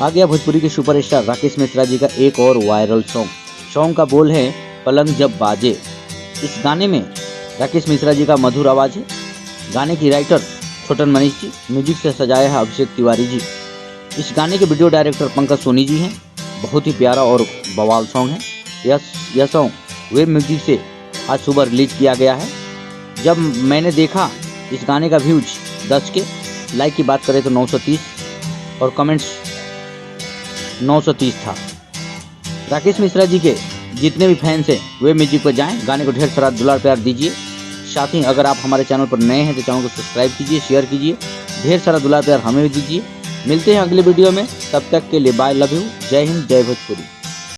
आ गया भोजपुरी के सुपरस्टार राकेश मिश्रा जी का एक और वायरल सॉन्ग का बोल है पलंग जब बाजे। इस गाने में राकेश मिश्रा जी का मधुर आवाज है। गाने की राइटर छोटन मनीष जी, म्यूजिक से सजाया है अभिषेक तिवारी जी। इस गाने के वीडियो डायरेक्टर पंकज सोनी जी हैं। बहुत ही प्यारा और बवाल सॉन्ग है। यह सॉन्ग वेब म्यूजिक से आज सुबह रिलीज किया गया है। जब मैंने देखा इस गाने का व्यूज 10 के, लाइक की बात करें तो 930 और कमेंट्स 930 था। राकेश मिश्रा जी के जितने भी फैंस हैं वेब म्यूजिक पर जाएं, गाने को ढेर सारा दुलार प्यार दीजिए। साथ ही अगर आप हमारे चैनल पर नए हैं तो चैनल को सब्सक्राइब कीजिए, शेयर कीजिए, ढेर सारा दुलार प्यार हमें भी दीजिए। मिलते हैं अगले वीडियो में, तब तक के लिए बाय, लव यू, जय हिंद, जय भोजपुरी।